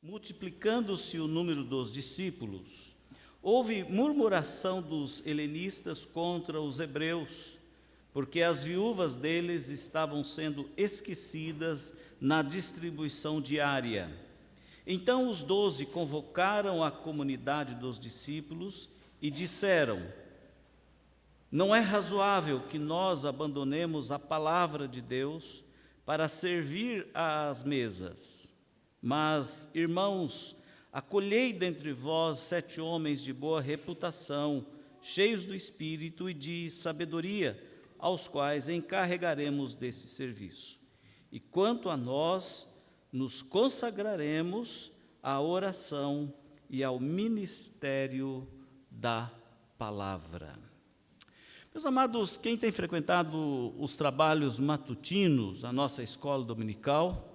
multiplicando-se o número dos discípulos, houve murmuração dos helenistas contra os hebreus, porque as viúvas deles estavam sendo esquecidas na distribuição diária. Então os 12 convocaram a comunidade dos discípulos e disseram: não é razoável que nós abandonemos a palavra de Deus para servir às mesas. Mas, irmãos, acolhei dentre vós 7 homens de boa reputação, cheios do Espírito e de sabedoria, aos quais encarregaremos desse serviço. E quanto a nós, nos consagraremos à oração e ao ministério da palavra. Meus amados, quem tem frequentado os trabalhos matutinos, a nossa escola dominical,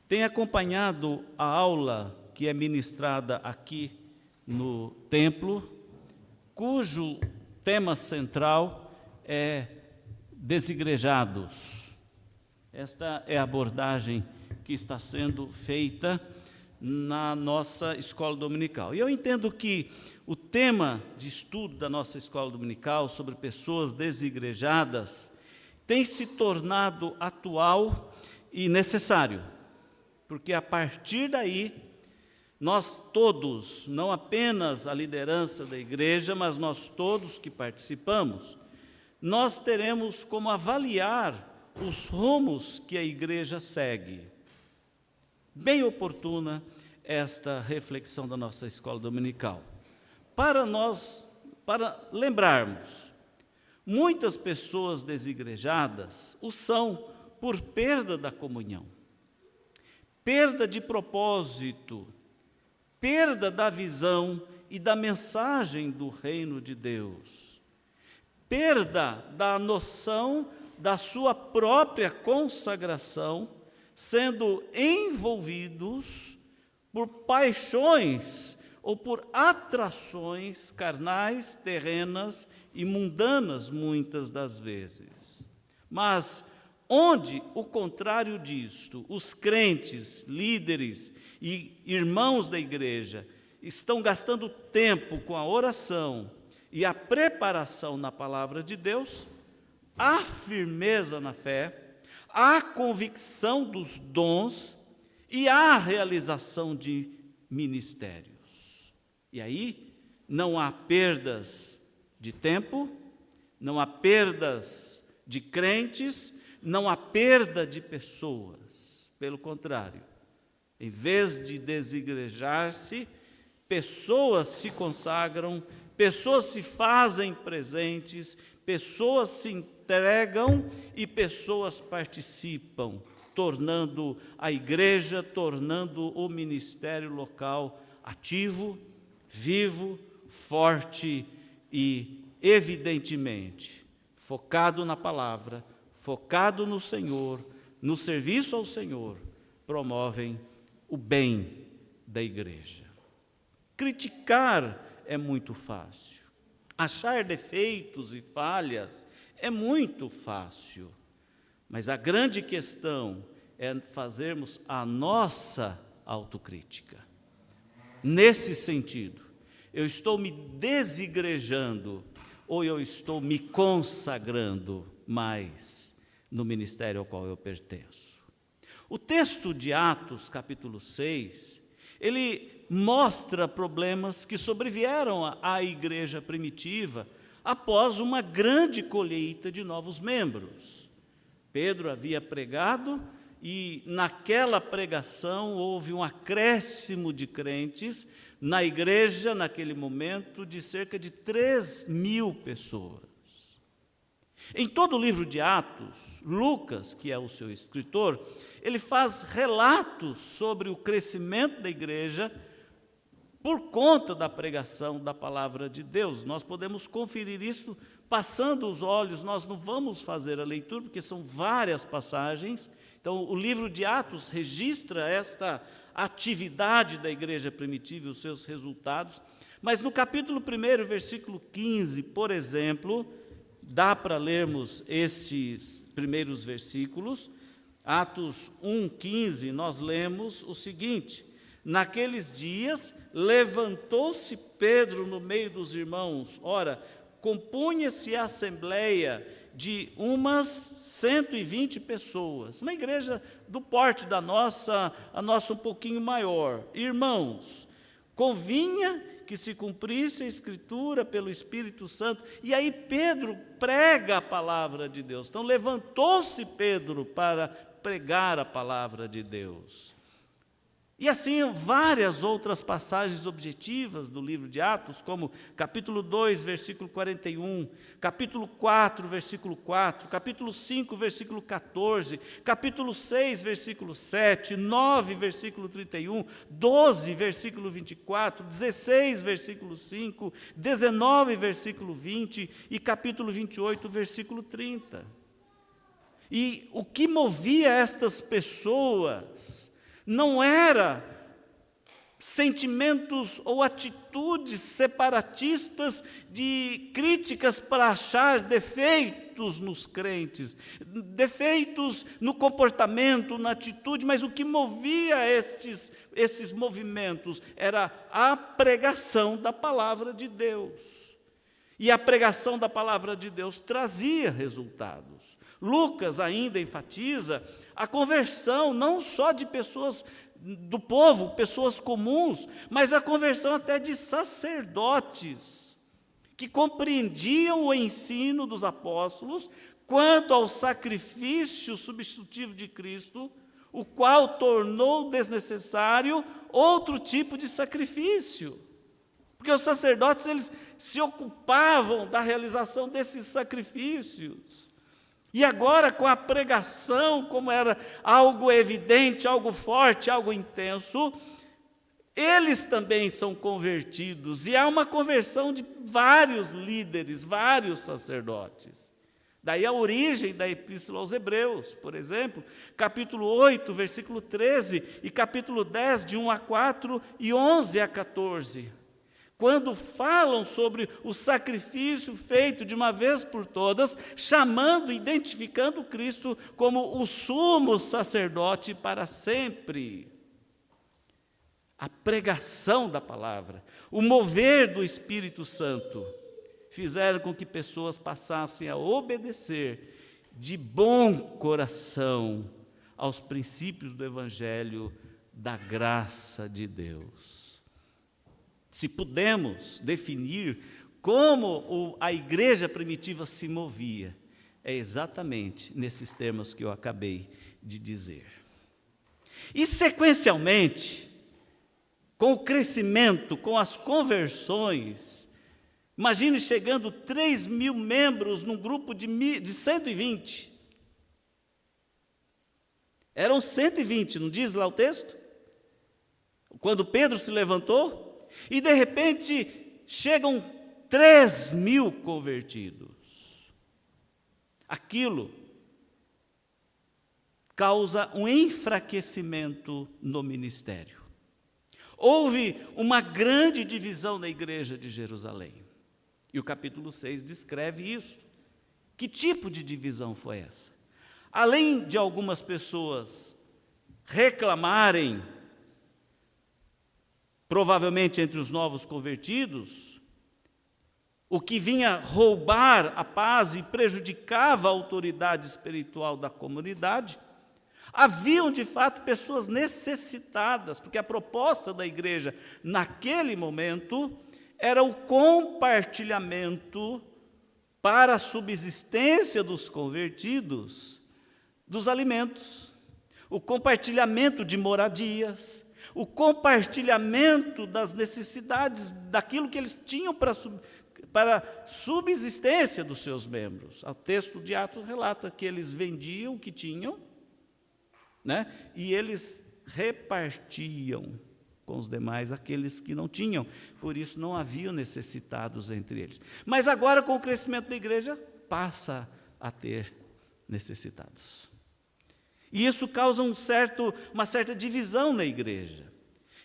tem acompanhado a aula que é ministrada aqui no templo, cujo tema central é desigrejados. Esta é a abordagem que está sendo feita na nossa escola dominical. E eu entendo que o tema de estudo da nossa escola dominical sobre pessoas desigrejadas tem se tornado atual e necessário, porque a partir daí, nós todos, não apenas a liderança da igreja, mas nós todos que participamos, nós teremos como avaliar os rumos que a igreja segue. Bem oportuna esta reflexão da nossa escola dominical. Para lembrarmos, muitas pessoas desigrejadas o são por perda da comunhão, perda de propósito, perda da visão e da mensagem do reino de Deus, perda da noção da sua própria consagração, sendo envolvidos por paixões ou por atrações carnais, terrenas e mundanas, muitas das vezes. Mas onde, o contrário disto, os crentes, líderes e irmãos da igreja estão gastando tempo com a oração e a preparação na palavra de Deus, há firmeza na fé, há convicção dos dons e há realização de ministérios. E aí não há perdas de tempo, não há perdas de crentes, não há perda de pessoas. Pelo contrário, em vez de desigrejar-se, pessoas se consagram, pessoas se fazem presentes, pessoas se entregam e pessoas participam, tornando a igreja, tornando o ministério local ativo, vivo, forte e, evidentemente, focado na palavra, focado no Senhor, no serviço ao Senhor, promovem o bem da igreja. Criticar é muito fácil. Achar defeitos e falhas é muito fácil. Mas a grande questão é fazermos a nossa autocrítica. Nesse sentido, eu estou me desigrejando ou eu estou me consagrando mais no ministério ao qual eu pertenço? O texto de Atos, capítulo 6, ele mostra problemas que sobrevieram à igreja primitiva após uma grande colheita de novos membros. Pedro havia pregado e naquela pregação houve um acréscimo de crentes na igreja, naquele momento, de cerca de 3.000 pessoas. Em todo o livro de Atos, Lucas, que é o seu escritor, ele faz relatos sobre o crescimento da igreja por conta da pregação da palavra de Deus. Nós podemos conferir isso passando os olhos, nós não vamos fazer a leitura, porque são várias passagens. Então, o livro de Atos registra esta atividade da igreja primitiva e os seus resultados. Mas no capítulo 1, versículo 15, por exemplo, dá para lermos estes primeiros versículos. Atos 1:15, nós lemos o seguinte: Naqueles dias, levantou-se Pedro no meio dos irmãos. Ora, compunha-se a assembleia de umas 120 pessoas. Uma igreja do porte da nossa, a nossa um pouquinho maior. Irmãos, convinha que se cumprisse a Escritura pelo Espírito Santo. E aí Pedro prega a palavra de Deus. Então levantou-se Pedro para pregar a palavra de Deus. E assim várias outras passagens objetivas do livro de Atos, como capítulo 2, versículo 41, capítulo 4, versículo 4, capítulo 5, versículo 14, capítulo 6, versículo 7, 9, versículo 31, 12, versículo 24, 16, versículo 5, 19, versículo 20 e capítulo 28, versículo 30. E o que movia estas pessoas não era sentimentos ou atitudes separatistas de críticas para achar defeitos nos crentes, defeitos no comportamento, na atitude, mas o que movia esses movimentos era a pregação da palavra de Deus. E a pregação da palavra de Deus trazia resultados. Lucas ainda enfatiza a conversão não só de pessoas do povo, pessoas comuns, mas a conversão até de sacerdotes, que compreendiam o ensino dos apóstolos quanto ao sacrifício substitutivo de Cristo, o qual tornou desnecessário outro tipo de sacrifício. Porque os sacerdotes, eles se ocupavam da realização desses sacrifícios. E agora, com a pregação, como era algo evidente, algo forte, algo intenso, eles também são convertidos. E há uma conversão de vários líderes, vários sacerdotes. Daí a origem da Epístola aos Hebreus, por exemplo, capítulo 8, versículo 13, e capítulo 10, de 1 a 4 e 11 a 14. Quando falam sobre o sacrifício feito de uma vez por todas, chamando, identificando Cristo como o sumo sacerdote para sempre. A pregação da palavra, o mover do Espírito Santo, fizeram com que pessoas passassem a obedecer de bom coração aos princípios do Evangelho da graça de Deus. Se pudemos definir como a igreja primitiva se movia, é exatamente nesses termos que eu acabei de dizer. E sequencialmente, com o crescimento, com as conversões, imagine chegando 3.000 membros num grupo de 120. Eram 120, não diz lá o texto? Quando Pedro se levantou, e de repente chegam 3.000 convertidos. Aquilo causa um enfraquecimento no ministério. Houve uma grande divisão na igreja de Jerusalém. E o capítulo 6 descreve isso. Que tipo de divisão foi essa? Além de algumas pessoas reclamarem, provavelmente entre os novos convertidos, o que vinha roubar a paz e prejudicava a autoridade espiritual da comunidade, haviam de fato pessoas necessitadas, porque a proposta da igreja naquele momento era o compartilhamento para a subsistência dos convertidos dos alimentos, o compartilhamento de moradias, o compartilhamento das necessidades, daquilo que eles tinham para a subsistência dos seus membros. O texto de Atos relata que eles vendiam o que tinham, né, e eles repartiam com os demais aqueles que não tinham. Por isso não haviam necessitados entre eles. Mas agora, com o crescimento da igreja, passa a ter necessitados. E isso causa uma certa divisão na igreja.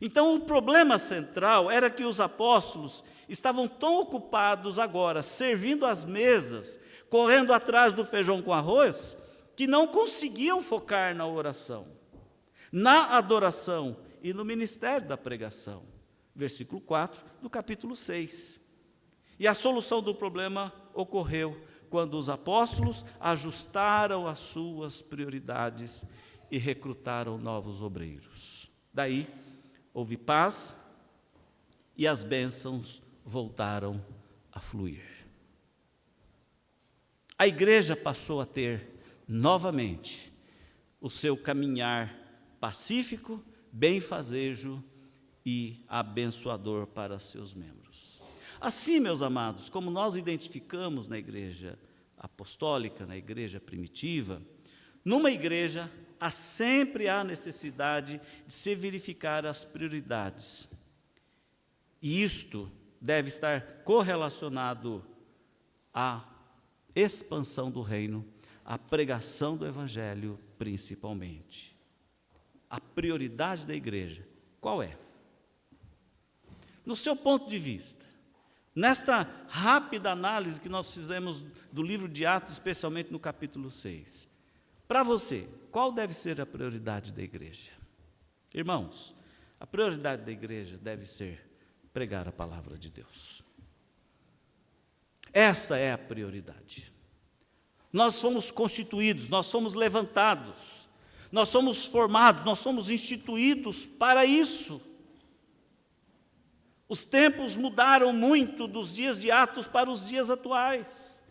Então, o problema central era que os apóstolos estavam tão ocupados agora, servindo às mesas, correndo atrás do feijão com arroz, que não conseguiam focar na oração, na adoração e no ministério da pregação. Versículo 4 do capítulo 6. E a solução do problema ocorreu quando os apóstolos ajustaram as suas prioridades e recrutaram novos obreiros. Daí houve paz e as bênçãos voltaram a fluir. A igreja passou a ter novamente o seu caminhar pacífico, benfazejo e abençoador para seus membros. Assim, meus amados, como nós identificamos na igreja apostólica, na igreja primitiva, numa igreja sempre há necessidade de se verificar as prioridades. E isto deve estar correlacionado à expansão do reino, à pregação do evangelho principalmente. A prioridade da igreja, qual é? No seu ponto de vista, nesta rápida análise que nós fizemos do livro de Atos, especialmente no capítulo 6, para você, qual deve ser a prioridade da igreja? Irmãos, a prioridade da igreja deve ser pregar a palavra de Deus. Essa é a prioridade. Nós fomos constituídos, nós somos levantados, nós somos formados, nós somos instituídos para isso. Os tempos mudaram muito dos dias de Atos para os dias atuais.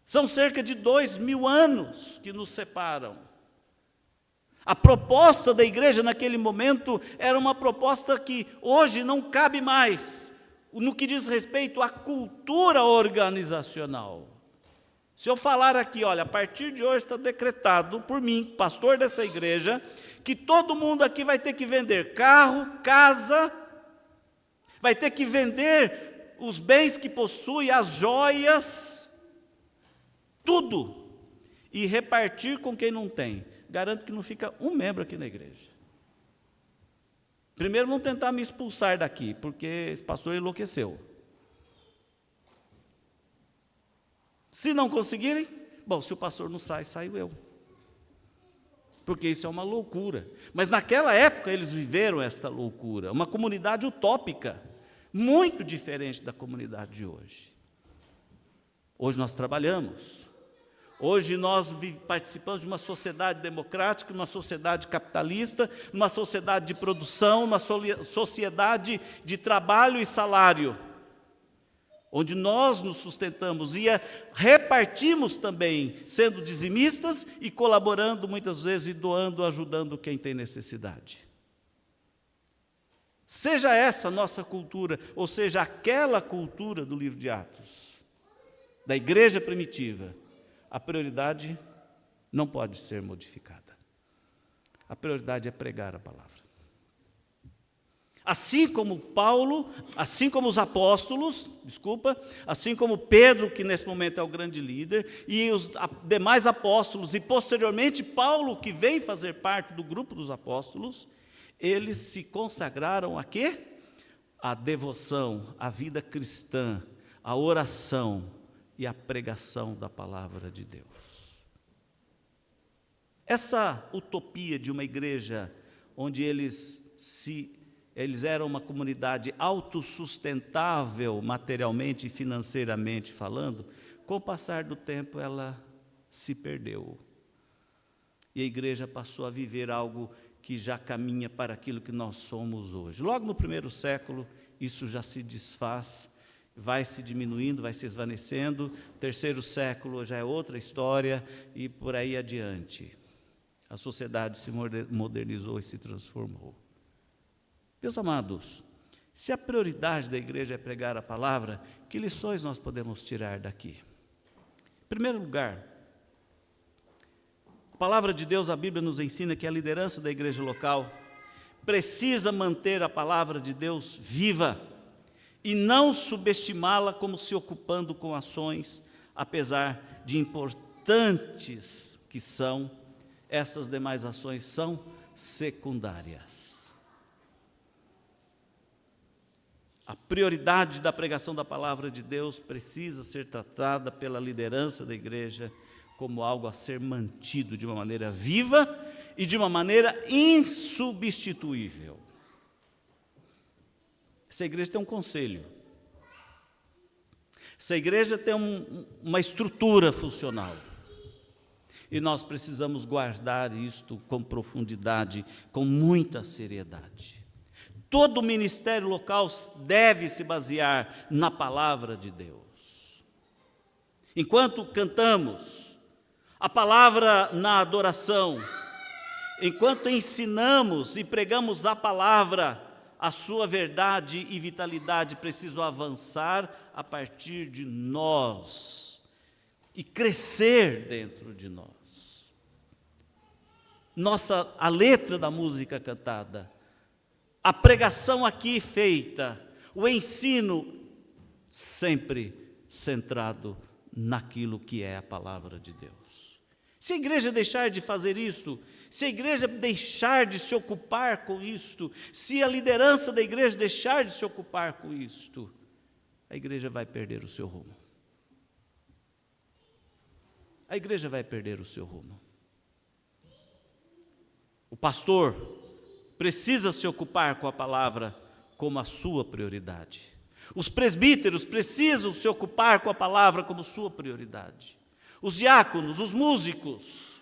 São cerca de 2000 anos que nos separam. A proposta da igreja naquele momento era uma proposta que hoje não cabe mais, no que diz respeito à cultura organizacional. Se eu falar aqui, olha, a partir de hoje está decretado por mim, pastor dessa igreja, que todo mundo aqui vai ter que vender carro, casa, vai ter que vender os bens que possui, as joias, tudo, e repartir com quem não tem. Garanto que não fica um membro aqui na igreja. Primeiro vão tentar me expulsar daqui, porque esse pastor enlouqueceu. Se não conseguirem, bom, se o pastor não sai, saio eu. Porque isso é uma loucura. Mas naquela época eles viveram esta loucura, uma comunidade utópica, muito diferente da comunidade de hoje. Hoje nós trabalhamos. Hoje nós participamos de uma sociedade democrática, uma sociedade capitalista, uma sociedade de produção, uma sociedade de trabalho e salário, onde nós nos sustentamos e repartimos também, sendo dizimistas e colaborando muitas vezes e doando, ajudando quem tem necessidade. Seja essa a nossa cultura, ou seja, aquela cultura do livro de Atos, da igreja primitiva, a prioridade não pode ser modificada. A prioridade é pregar a palavra. Assim como Paulo, assim como os apóstolos, assim como Pedro, que nesse momento é o grande líder, e os demais apóstolos, e posteriormente Paulo, que vem fazer parte do grupo dos apóstolos, eles se consagraram a quê? A devoção, a vida cristã, a oração e a pregação da palavra de Deus. Essa utopia de uma igreja onde eles eram uma comunidade autossustentável materialmente e financeiramente falando, com o passar do tempo ela se perdeu. E a igreja passou a viver algo que já caminha para aquilo que nós somos hoje. Logo no primeiro século, isso já se desfaz, vai se diminuindo, vai se esvanecendo. Terceiro século já é outra história e por aí adiante. A sociedade se modernizou e se transformou. Meus amados, se a prioridade da igreja é pregar a palavra, que lições nós podemos tirar daqui? Em primeiro lugar, a palavra de Deus, a Bíblia nos ensina que a liderança da igreja local precisa manter a palavra de Deus viva e não subestimá-la como se ocupando com ações, apesar de importantes que são, essas demais ações são secundárias. A prioridade da pregação da palavra de Deus precisa ser tratada pela liderança da igreja como algo a ser mantido de uma maneira viva e de uma maneira insubstituível. Essa igreja tem um conselho. Essa igreja tem uma estrutura funcional. E nós precisamos guardar isto com profundidade, com muita seriedade. Todo ministério local deve se basear na palavra de Deus. Enquanto cantamos a palavra na adoração, enquanto ensinamos e pregamos a palavra, a sua verdade e vitalidade precisam avançar a partir de nós e crescer dentro de nós. A letra da música cantada, a pregação aqui feita, o ensino sempre centrado naquilo que é a palavra de Deus. Se a igreja deixar de fazer isso, se a igreja deixar de se ocupar com isto, se a liderança da igreja deixar de se ocupar com isto, a igreja vai perder o seu rumo. A igreja vai perder o seu rumo. O pastor precisa se ocupar com a palavra como a sua prioridade. Os presbíteros precisam se ocupar com a palavra como sua prioridade. Os diáconos, os músicos,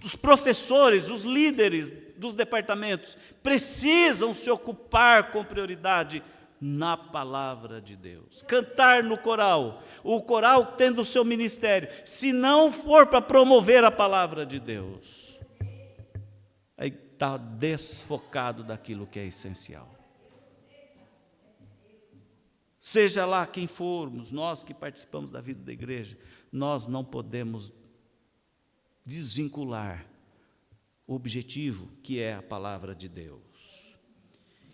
os professores, os líderes dos departamentos precisam se ocupar com prioridade na palavra de Deus. Cantar no coral, o coral tendo o seu ministério, se não for para promover a palavra de Deus, aí está desfocado daquilo que é essencial. Seja lá quem formos, nós que participamos da vida da igreja, nós não podemos desvincular o objetivo que é a palavra de Deus.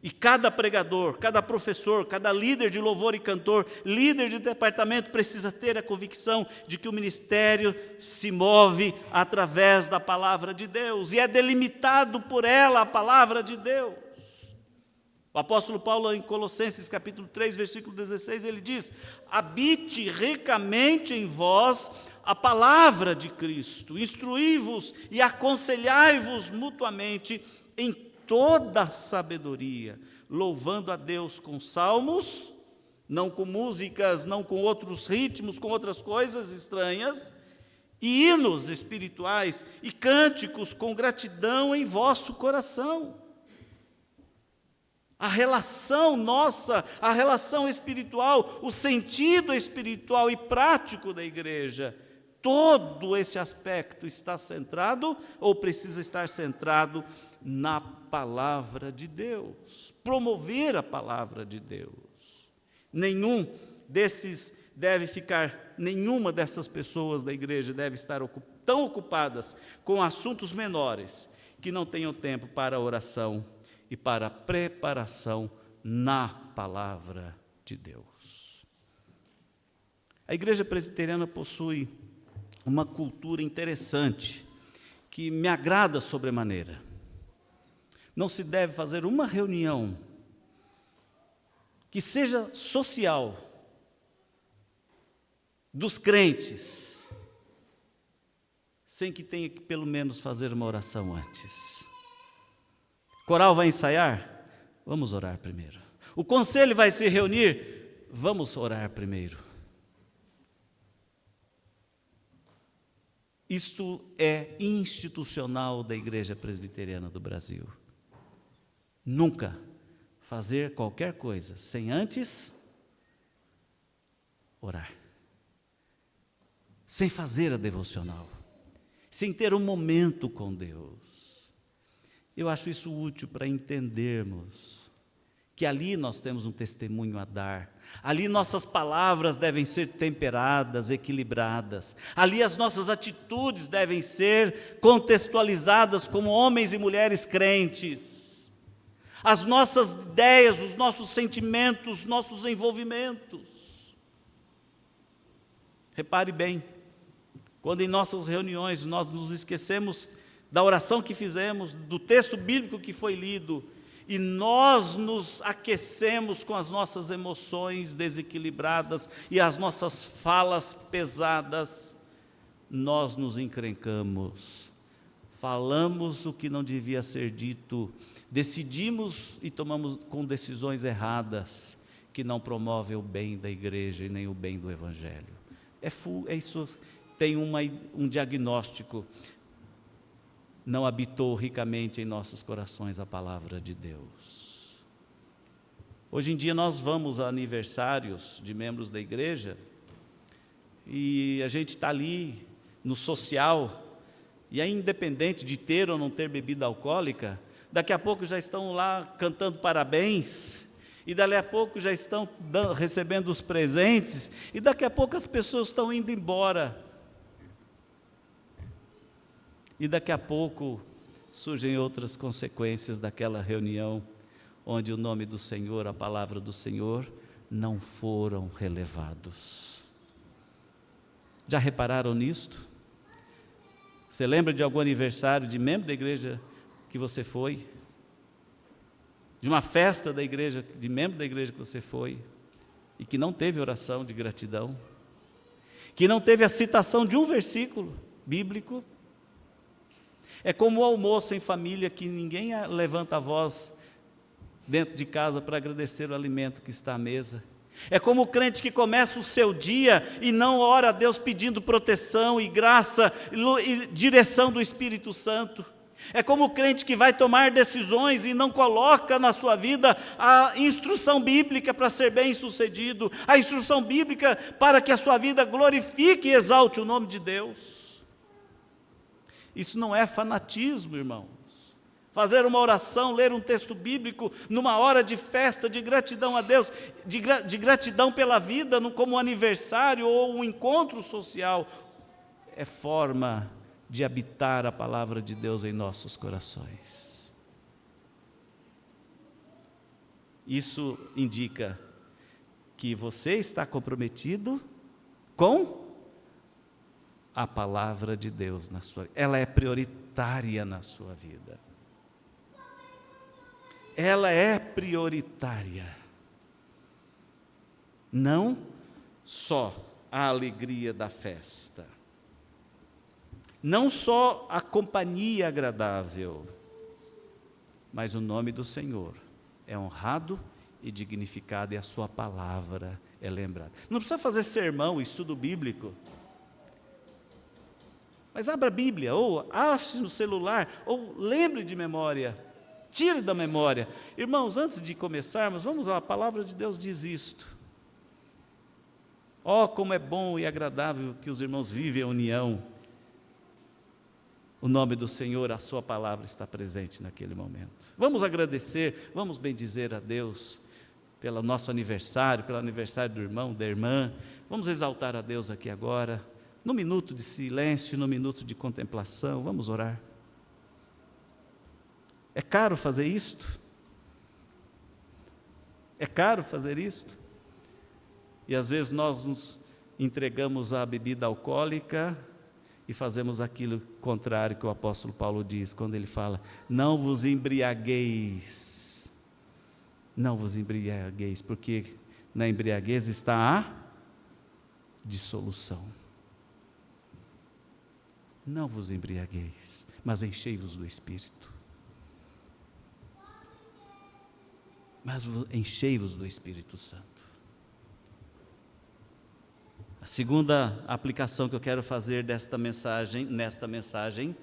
E cada pregador, cada professor, cada líder de louvor e cantor, líder de departamento precisa ter a convicção de que o ministério se move através da palavra de Deus e é delimitado por ela a palavra de Deus. O apóstolo Paulo, em Colossenses capítulo 3, versículo 16, ele diz: habite ricamente em vós a palavra de Cristo, instruí-vos e aconselhai-vos mutuamente em toda a sabedoria, louvando a Deus com salmos, não com músicas, não com outros ritmos, com outras coisas estranhas, e hinos espirituais e cânticos com gratidão em vosso coração. A relação nossa, a relação espiritual, o sentido espiritual e prático da igreja, todo esse aspecto está centrado ou precisa estar centrado na palavra de Deus, promover a palavra de Deus. Nenhuma dessas pessoas da igreja deve estar tão ocupadas com assuntos menores que não tenham tempo para a oração e para a preparação na palavra de Deus. A igreja presbiteriana possui uma cultura interessante que me agrada sobremaneira. Não se deve fazer uma reunião que seja social dos crentes sem que tenha que pelo menos fazer uma oração antes. Coral vai ensaiar? Vamos orar primeiro. O conselho vai se reunir? Vamos orar primeiro. Isto é institucional da Igreja Presbiteriana do Brasil. Nunca fazer qualquer coisa sem antes orar. Sem fazer a devocional. Sem ter um momento com Deus. Eu acho isso útil para entendermos que ali nós temos um testemunho a dar. Ali nossas palavras devem ser temperadas, equilibradas. Ali as nossas atitudes devem ser contextualizadas como homens e mulheres crentes. As nossas ideias, os nossos sentimentos, os nossos envolvimentos. Repare bem, quando em nossas reuniões nós nos esquecemos da oração que fizemos, do texto bíblico que foi lido, e nós nos aquecemos com as nossas emoções desequilibradas e as nossas falas pesadas, nós nos encrencamos falamos o que não devia ser dito, decidimos e tomamos com decisões erradas, que não promovem o bem da igreja e nem o bem do evangelho. É isso, tem um diagnóstico. Não habitou ricamente em nossos corações a palavra de Deus. Hoje em dia nós vamos a aniversários de membros da igreja, e a gente está ali no social, e é independente de ter ou não ter bebida alcoólica, daqui a pouco já estão lá cantando parabéns, e dali a pouco já estão recebendo os presentes, e daqui a pouco as pessoas estão indo embora. E daqui a pouco surgem outras consequências daquela reunião, onde o nome do Senhor, a palavra do Senhor, não foram relevados. Já repararam nisto? Você lembra de algum aniversário de membro da igreja que você foi? De uma festa da igreja, de membro da igreja que você foi, e que não teve oração de gratidão? Que não teve a citação de um versículo bíblico? É como o almoço em família, que ninguém levanta a voz dentro de casa para agradecer o alimento que está à mesa. É como o crente que começa o seu dia e não ora a Deus pedindo proteção e graça e direção do Espírito Santo. É como o crente que vai tomar decisões e não coloca na sua vida a instrução bíblica para ser bem-sucedido, a instrução bíblica para que a sua vida glorifique e exalte o nome de Deus. Isso não é fanatismo, irmãos. Fazer uma oração, ler um texto bíblico numa hora de festa, de gratidão a Deus, de gratidão pela vida, como um aniversário ou um encontro social, é forma de habitar a palavra de Deus em nossos corações. Isso indica que você está comprometido com a palavra de Deus na sua vida. Ela é prioritária na sua vida. Ela é prioritária. Não só a alegria da festa, não só a companhia agradável, mas o nome do Senhor é honrado e dignificado, e a sua palavra é lembrada. Não precisa fazer sermão, estudo bíblico, mas abra a Bíblia, ou ache no celular, ou lembre de memória, tire da memória. Irmãos, antes de começarmos, vamos lá, a palavra de Deus diz isto. Oh, como é bom e agradável que os irmãos vivem a união. O nome do Senhor, a sua palavra está presente naquele momento. Vamos agradecer, vamos bendizer a Deus pelo nosso aniversário, pelo aniversário do irmão, da irmã. Vamos exaltar a Deus aqui agora, no minuto de silêncio, no minuto de contemplação. Vamos orar. É caro fazer isto? É caro fazer isto? E às vezes nós nos entregamos à bebida alcoólica e fazemos aquilo contrário que o apóstolo Paulo diz, quando ele fala: não vos embriagueis. Não vos embriagueis, porque na embriaguez está a dissolução. Não vos embriagueis, mas enchei-vos do Espírito. Mas enchei-vos do Espírito Santo. A segunda aplicação que eu quero fazer nesta mensagem,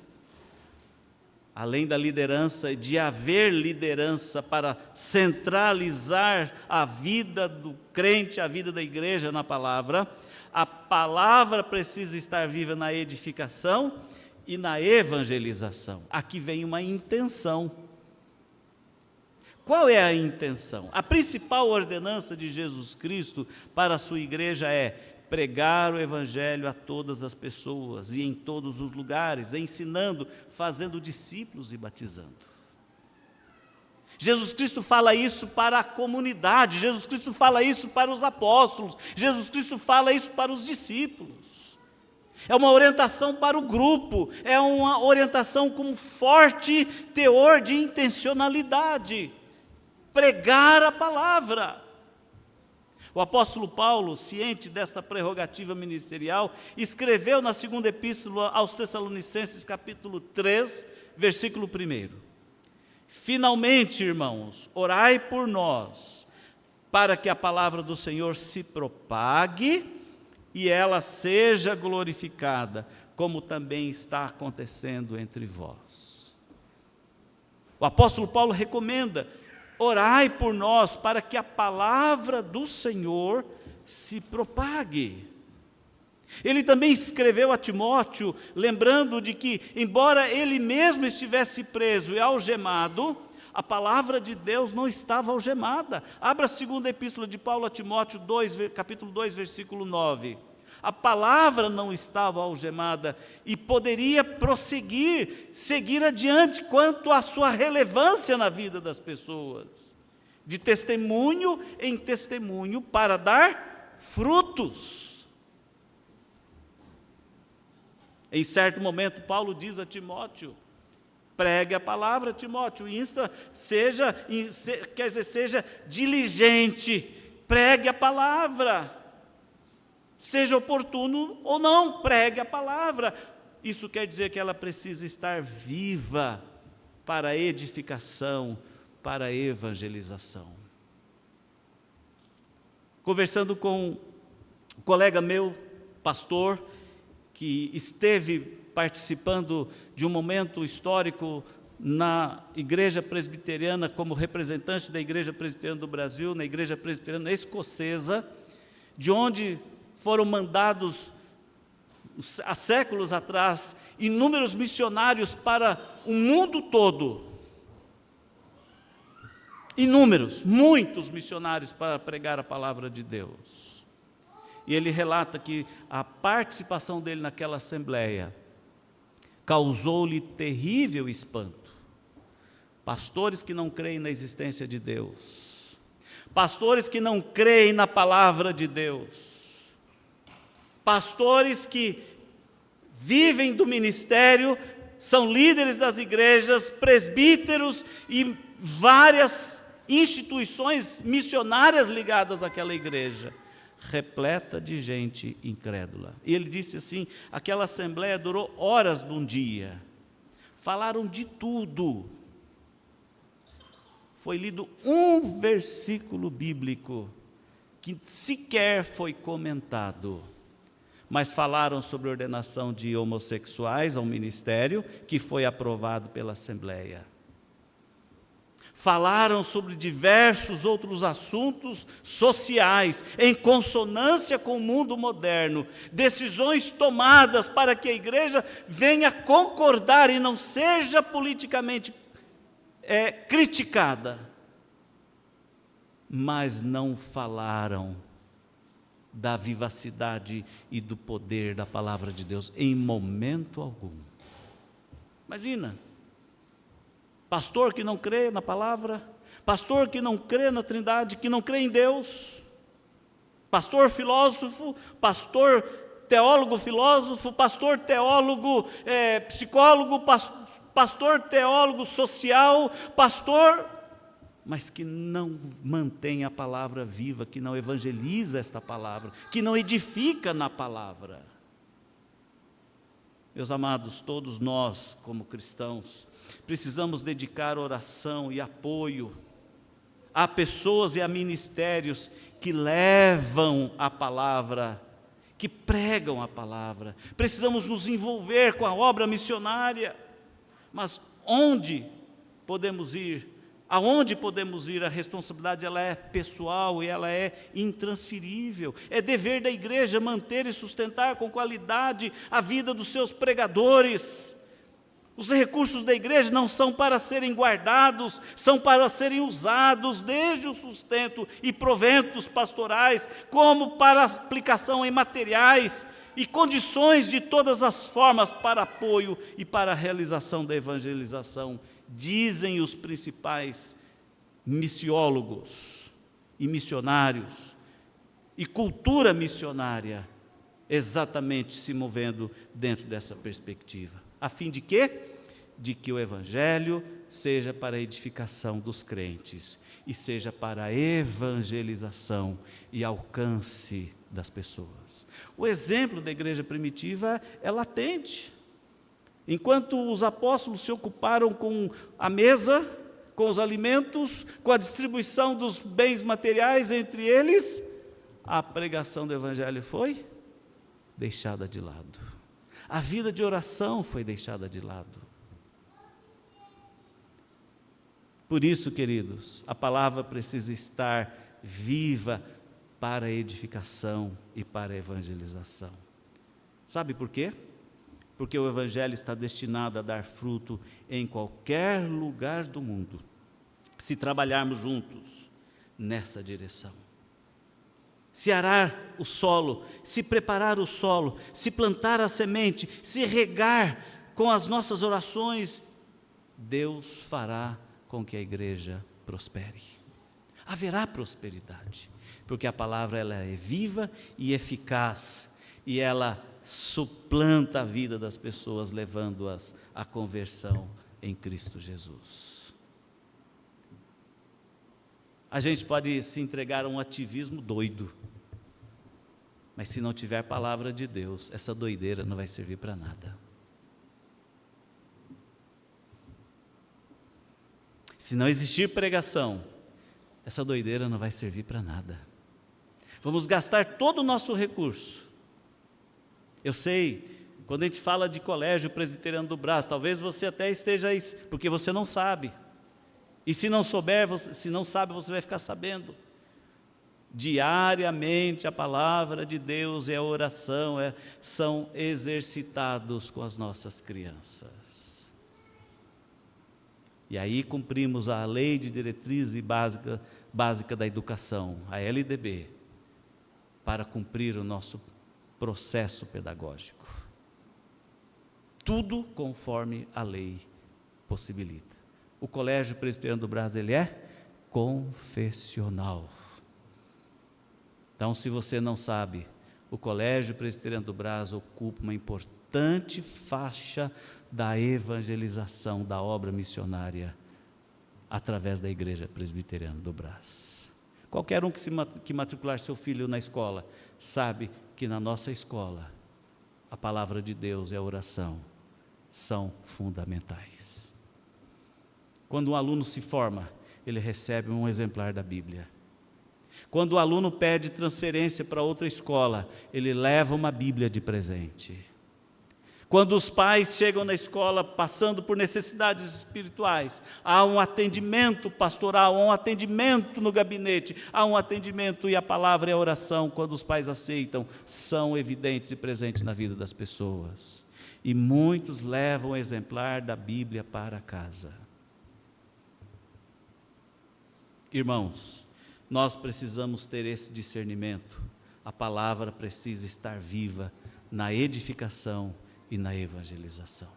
além da liderança, de haver liderança para centralizar a vida do crente, a vida da igreja na palavra, a palavra precisa estar viva na edificação e na evangelização. Aqui vem uma intenção. Qual é a intenção? A principal ordenança de Jesus Cristo para a sua igreja é pregar o evangelho a todas as pessoas e em todos os lugares, ensinando, fazendo discípulos e batizando. Jesus Cristo fala isso para a comunidade, Jesus Cristo fala isso para os apóstolos, Jesus Cristo fala isso para os discípulos. É uma orientação para o grupo, é uma orientação com forte teor de intencionalidade. Pregar a palavra. O apóstolo Paulo, ciente desta prerrogativa ministerial, escreveu na segunda epístola aos Tessalonicenses, capítulo 3, versículo 1. Finalmente, irmãos, orai por nós, para que a palavra do Senhor se propague e ela seja glorificada, como também está acontecendo entre vós. O apóstolo Paulo recomenda: orai por nós para que a palavra do Senhor se propague. Ele também escreveu a Timóteo, lembrando de que, embora ele mesmo estivesse preso e algemado, a palavra de Deus não estava algemada. Abra a segunda epístola de Paulo a Timóteo, capítulo 2, versículo 9. A palavra não estava algemada e poderia prosseguir, seguir adiante quanto à sua relevância na vida das pessoas, de testemunho em testemunho, para dar frutos. Em certo momento, Paulo diz a Timóteo: pregue a palavra, Timóteo, seja diligente, pregue a palavra. Seja oportuno ou não, pregue a palavra. Isso quer dizer que ela precisa estar viva para a edificação, para a evangelização. Conversando com um colega meu, pastor, que esteve participando de um momento histórico na Igreja Presbiteriana, como representante da Igreja Presbiteriana do Brasil, na Igreja Presbiteriana Escocesa, de onde foram mandados, há séculos atrás, inúmeros missionários para o mundo todo. Inúmeros, muitos missionários para pregar a palavra de Deus. E ele relata que a participação dele naquela assembleia causou-lhe terrível espanto. Pastores que não creem na existência de Deus, pastores que não creem na palavra de Deus, pastores que vivem do ministério, são líderes das igrejas, presbíteros e várias instituições missionárias ligadas àquela igreja, repleta de gente incrédula. E ele disse assim: aquela assembleia durou horas de um dia, falaram de tudo. Foi lido um versículo bíblico que sequer foi comentado, mas falaram sobre a ordenação de homossexuais ao ministério, que foi aprovado pela Assembleia. Falaram sobre diversos outros assuntos sociais, em consonância com o mundo moderno, decisões tomadas para que a igreja venha concordar e não seja politicamente criticada. Mas não falaram da vivacidade e do poder da palavra de Deus em momento algum. Imagina, pastor que não crê na palavra, pastor que não crê na Trindade, que não crê em Deus, pastor filósofo, pastor teólogo filósofo, pastor teólogo psicólogo, pastor teólogo social, pastor, mas que não mantém a palavra viva, que não evangeliza esta palavra, que não edifica na palavra. Meus amados, todos nós, como cristãos, precisamos dedicar oração e apoio a pessoas e a ministérios que levam a palavra, que pregam a palavra. Precisamos nos envolver com a obra missionária. Mas onde podemos ir? Aonde podemos ir? A responsabilidade ela é pessoal e ela é intransferível. É dever da igreja manter e sustentar com qualidade a vida dos seus pregadores. Os recursos da igreja não são para serem guardados, são para serem usados desde o sustento e proventos pastorais, como para aplicação em materiais e condições de todas as formas para apoio e para a realização da evangelização. Dizem os principais missiólogos e missionários, e cultura missionária, exatamente se movendo dentro dessa perspectiva. A fim de quê? de que o Evangelho seja para a edificação dos crentes e seja para a evangelização e alcance das pessoas. O exemplo da igreja primitiva é latente. Enquanto os apóstolos se ocuparam com a mesa, com os alimentos, com a distribuição dos bens materiais entre eles, a pregação do Evangelho foi deixada de lado. A vida de oração foi deixada de lado. Por isso, queridos, a palavra precisa estar viva para a edificação e para a evangelização. Sabe por quê? Porque o Evangelho está destinado a dar fruto em qualquer lugar do mundo, se trabalharmos juntos nessa direção. Se arar o solo, se preparar o solo, se plantar a semente, se regar com as nossas orações, Deus fará com que a igreja prospere. Haverá prosperidade, porque a palavra ela é viva e eficaz, e ela suplanta a vida das pessoas, levando-as à conversão em Cristo Jesus. A gente pode se entregar a um ativismo doido, mas se não tiver palavra de Deus, essa doideira não vai servir para nada. Se não existir pregação, essa doideira não vai servir para nada. Vamos gastar todo o nosso recurso. Eu sei, quando a gente fala de Colégio Presbiteriano do Brás, talvez você até esteja aí, porque você não sabe. E se não souber, se não sabe, você vai ficar sabendo. Diariamente a palavra de Deus e a oração são exercitados com as nossas crianças. E aí cumprimos a lei de diretriz e básica da educação, a LDB, para cumprir o nosso processo pedagógico. Tudo conforme a lei possibilita. O Colégio Presbiteriano do Brás, ele é confessional. Então, se você não sabe, o Colégio Presbiteriano do Brás ocupa uma importante faixa da evangelização da obra missionária através da Igreja Presbiteriana do Brás. Qualquer um que matricular seu filho na escola sabe que na nossa escola a palavra de Deus e a oração são fundamentais. Quando um aluno se forma, ele recebe um exemplar da Bíblia. Quando o aluno pede transferência para outra escola, ele leva uma Bíblia de presente. Quando os pais chegam na escola passando por necessidades espirituais, há um atendimento pastoral, há um atendimento no gabinete, há um atendimento e a palavra e a oração, quando os pais aceitam, são evidentes e presentes na vida das pessoas. E muitos levam o exemplar da Bíblia para casa. Irmãos, nós precisamos ter esse discernimento. A palavra precisa estar viva na edificação e na evangelização.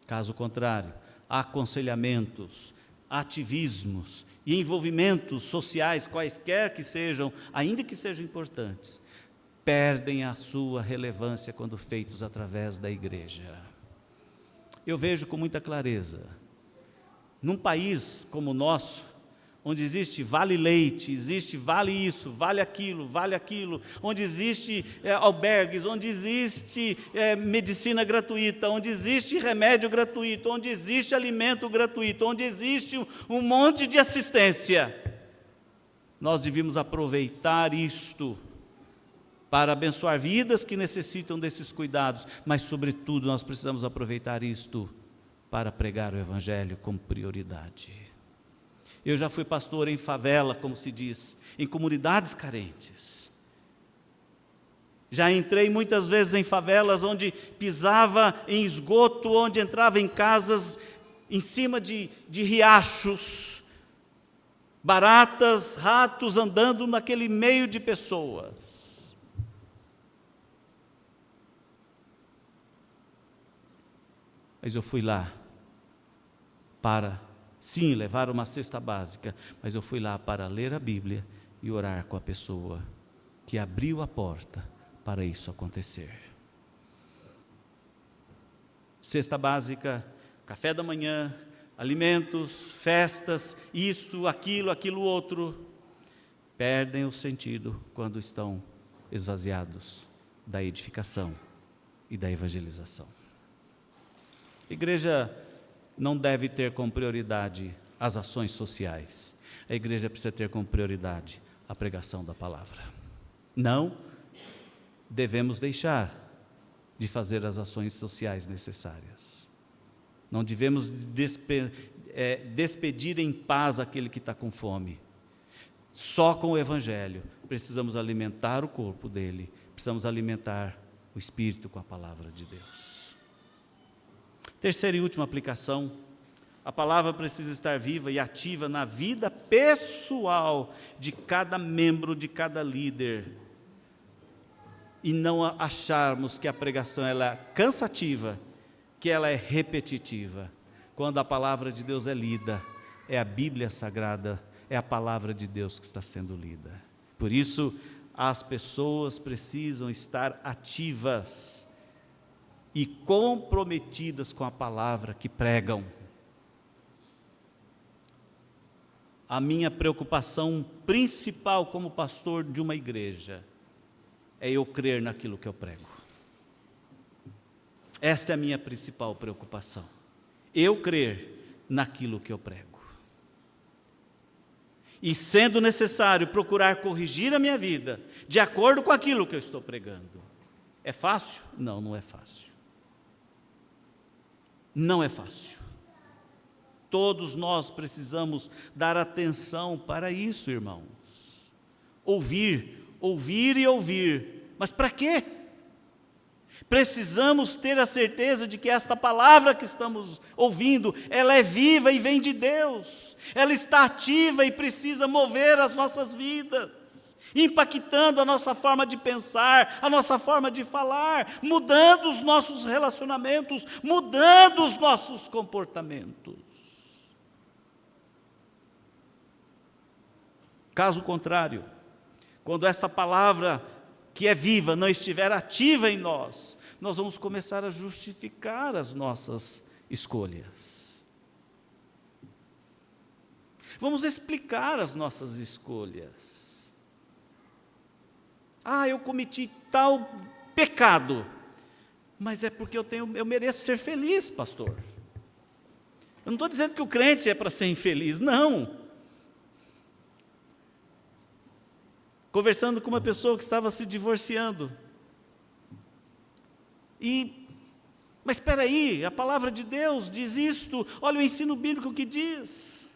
Caso contrário, aconselhamentos, ativismos e envolvimentos sociais, quaisquer que sejam, ainda que sejam importantes, perdem a sua relevância quando feitos através da igreja. Eu vejo com muita clareza, num país como o nosso, onde existe vale leite, existe vale isso, vale aquilo, onde existe albergues, onde existe medicina gratuita, onde existe remédio gratuito, onde existe alimento gratuito, onde existe um monte de assistência. Nós devíamos aproveitar isto para abençoar vidas que necessitam desses cuidados, mas sobretudo nós precisamos aproveitar isto para pregar o Evangelho com prioridade. Eu já fui pastor em favela, como se diz, em comunidades carentes. Já entrei muitas vezes em favelas onde pisava em esgoto, onde entrava em casas em cima de riachos, baratas, ratos andando naquele meio de pessoas. Mas eu fui lá para sim, levar uma cesta básica, mas eu fui lá para ler a Bíblia e orar com a pessoa que abriu a porta para isso acontecer. Cesta básica café da manhã, alimentos, festas, isto, aquilo outro, perdem o sentido quando estão esvaziados da edificação e da evangelização. A igreja não deve ter como prioridade as ações sociais. A igreja precisa ter como prioridade a pregação da palavra. Não devemos deixar de fazer as ações sociais necessárias. Não devemos despedir em paz aquele que está com fome. Só com o Evangelho precisamos alimentar o corpo dele, precisamos alimentar o espírito com a palavra de Deus. Terceira e última aplicação: a palavra precisa estar viva e ativa na vida pessoal de cada membro, de cada líder, e não acharmos que a pregação ela é cansativa, que ela é repetitiva. Quando a palavra de Deus é lida, é a Bíblia Sagrada, é a palavra de Deus que está sendo lida. Por isso, as pessoas precisam estar ativas e comprometidas com a palavra que pregam. A minha preocupação principal como pastor de uma igreja é eu crer naquilo que eu prego. Esta é a minha principal preocupação. Eu crer naquilo que eu prego. E, sendo necessário, procurar corrigir a minha vida de acordo com aquilo que eu estou pregando. É fácil? Não, não é fácil. Não é fácil. Todos nós precisamos dar atenção para isso, irmãos. Ouvir e ouvir. Mas para quê? Precisamos ter a certeza de que esta palavra que estamos ouvindo, ela é viva e vem de Deus. Ela está ativa e precisa mover as nossas vidas, impactando a nossa forma de pensar, a nossa forma de falar, mudando os nossos relacionamentos, mudando os nossos comportamentos. Caso contrário, quando esta palavra que é viva não estiver ativa em nós, nós vamos começar a justificar as nossas escolhas. Vamos explicar as nossas escolhas. Eu cometi tal pecado, mas é porque eu mereço ser feliz, pastor. Eu não estou dizendo que o crente é para ser infeliz, não. Conversando com uma pessoa que estava se divorciando. Mas espera aí, a palavra de Deus diz isto, olha o ensino bíblico que diz.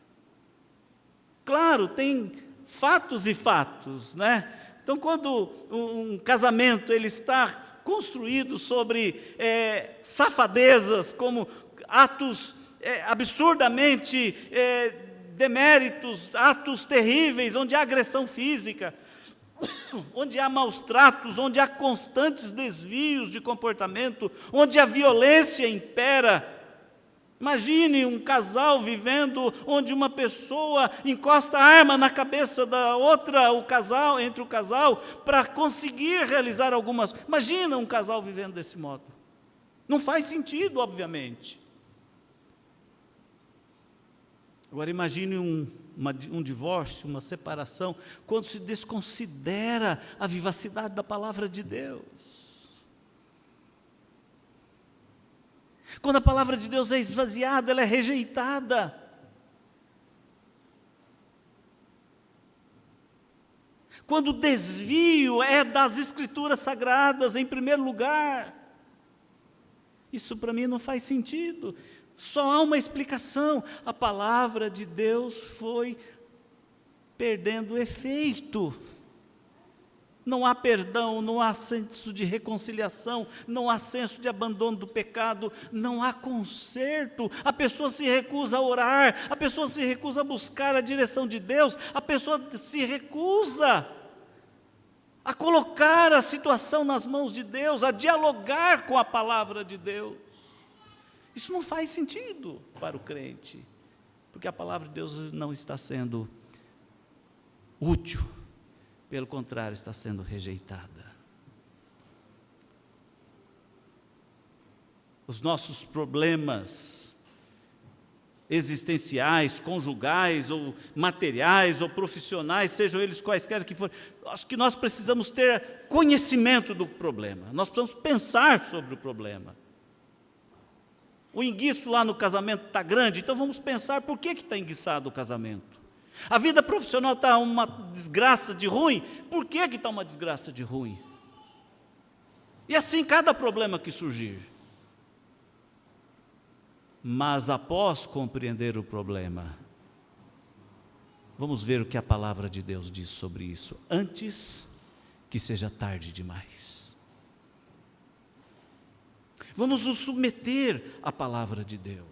Claro, tem fatos e fatos, né? Então, quando um casamento ele está construído sobre safadezas, como atos absurdamente deméritos, atos terríveis, onde há agressão física, onde há maus tratos, onde há constantes desvios de comportamento, onde a violência impera. Imagine um casal vivendo onde uma pessoa encosta a arma na cabeça da outra, entre o casal, para conseguir realizar algumas. Imagina um casal vivendo desse modo. Não faz sentido, obviamente. Agora imagine um divórcio, uma separação, quando se desconsidera a vivacidade da palavra de Deus. Quando a palavra de Deus é esvaziada, ela é rejeitada. Quando o desvio é das Escrituras Sagradas em primeiro lugar. Isso para mim não faz sentido. Só há uma explicação: a palavra de Deus foi perdendo efeito. Não há perdão, não há senso de reconciliação, não há senso de abandono do pecado, não há conserto. A pessoa se recusa a orar, a pessoa se recusa a buscar a direção de Deus, a pessoa se recusa a colocar a situação nas mãos de Deus, a dialogar com a palavra de Deus. Isso não faz sentido para o crente, porque a palavra de Deus não está sendo útil, pelo contrário, está sendo rejeitada. Os nossos problemas existenciais, conjugais, ou materiais, ou profissionais, sejam eles quaisquer que forem. Acho que nós precisamos ter conhecimento do problema, nós precisamos pensar sobre o problema. O enguiço lá no casamento está grande, então vamos pensar por que está enguiçado o casamento. A vida profissional está uma desgraça de ruim, por que está uma desgraça de ruim? E assim cada problema que surgir. Mas após compreender o problema, vamos ver o que a palavra de Deus diz sobre isso, antes que seja tarde demais. Vamos nos submeter à palavra de Deus.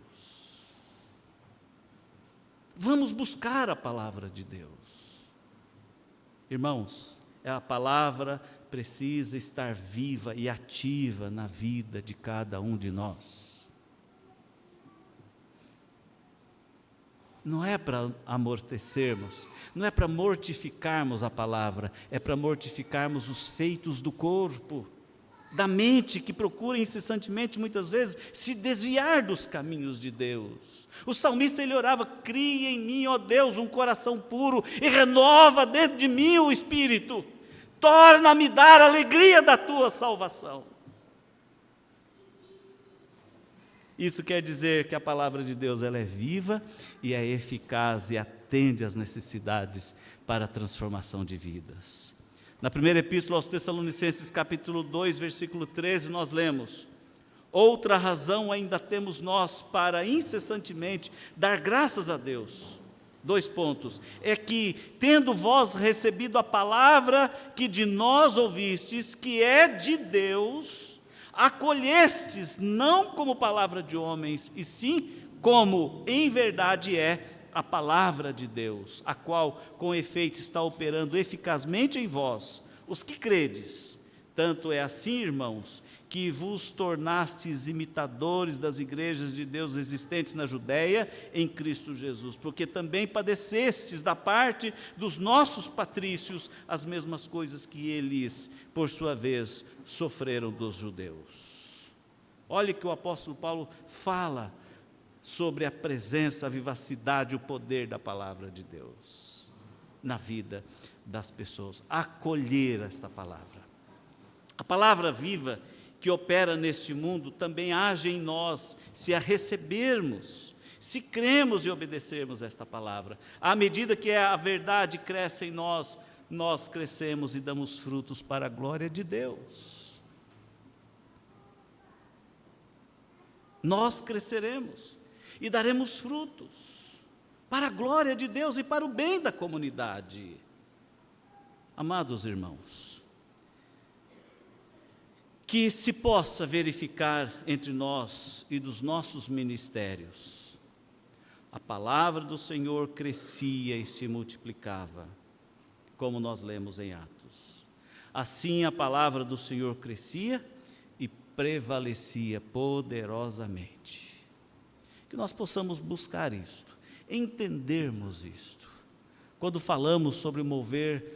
Vamos buscar a palavra de Deus. Irmãos, a palavra precisa estar viva e ativa na vida de cada um de nós. Não é para amortecermos, não é para mortificarmos a palavra, é para mortificarmos os feitos do corpo, da mente que procura incessantemente, muitas vezes, se desviar dos caminhos de Deus. O salmista, ele orava: cria em mim, ó Deus, um coração puro e renova dentro de mim o espírito. Torna-me dar a alegria da tua salvação. Isso quer dizer que a palavra de Deus ela é viva e é eficaz e atende às necessidades para a transformação de vidas. Na primeira epístola aos Tessalonicenses, capítulo 2, versículo 13, nós lemos: outra razão ainda temos nós para incessantemente dar graças a Deus. 2 pontos. É que, tendo vós recebido a palavra que de nós ouvistes, que é de Deus, acolhestes não como palavra de homens, e sim como em verdade é a palavra de Deus, a qual com efeito está operando eficazmente em vós, os que credes. Tanto é assim, irmãos, que vos tornastes imitadores das igrejas de Deus existentes na Judéia, em Cristo Jesus, porque também padecestes da parte dos nossos patrícios as mesmas coisas que eles, por sua vez, sofreram dos judeus. Olhe que o apóstolo Paulo fala sobre a presença, a vivacidade, o poder da palavra de Deus na vida das pessoas. Acolher esta palavra. A palavra viva que opera neste mundo também age em nós, se a recebermos, se cremos e obedecermos esta palavra. À medida que a verdade cresce em nós, nós crescemos e damos frutos para a glória de Deus. Nós cresceremos e daremos frutos para a glória de Deus e para o bem da comunidade. Amados irmãos, que se possa verificar entre nós e dos nossos ministérios, a palavra do Senhor crescia e se multiplicava, como nós lemos em Atos. Assim a palavra do Senhor crescia e prevalecia poderosamente. Que nós possamos buscar isto, entendermos isto. Quando falamos sobre o mover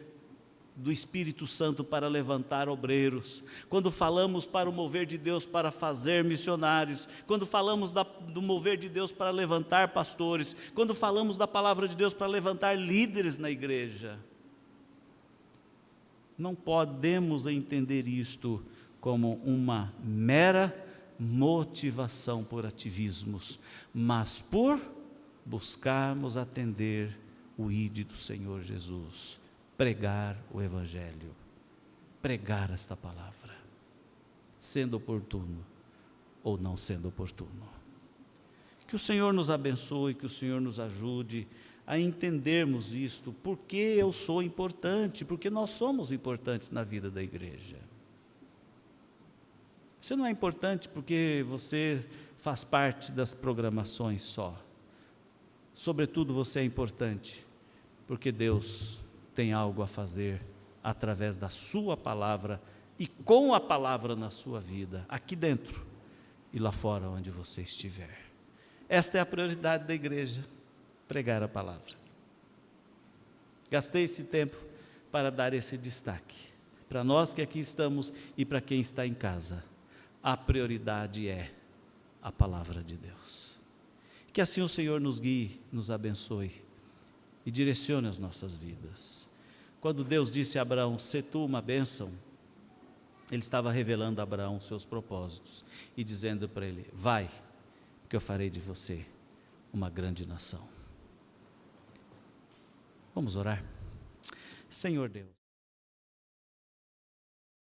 do Espírito Santo para levantar obreiros, quando falamos para o mover de Deus para fazer missionários, quando falamos do mover de Deus para levantar pastores, quando falamos da palavra de Deus para levantar líderes na igreja, não podemos entender isto como uma mera motivação por ativismos, mas por buscarmos atender o ID do Senhor Jesus, pregar o Evangelho, pregar esta palavra, sendo oportuno ou não sendo oportuno. Que o Senhor nos abençoe, que o Senhor nos ajude a entendermos isto, porque eu sou importante, porque nós somos importantes na vida da igreja. Você não é importante porque você faz parte das programações só. Sobretudo você é importante porque Deus tem algo a fazer através da sua palavra e com a palavra na sua vida, aqui dentro e lá fora onde você estiver. Esta é a prioridade da igreja, pregar a palavra. Gastei esse tempo para dar esse destaque. Para nós que aqui estamos e para quem está em casa, a prioridade é a palavra de Deus. Que assim o Senhor nos guie, nos abençoe e direcione as nossas vidas. Quando Deus disse a Abraão, sê tu uma bênção, Ele estava revelando a Abraão seus propósitos e dizendo para ele, vai, porque eu farei de você uma grande nação. Vamos orar? Senhor Deus.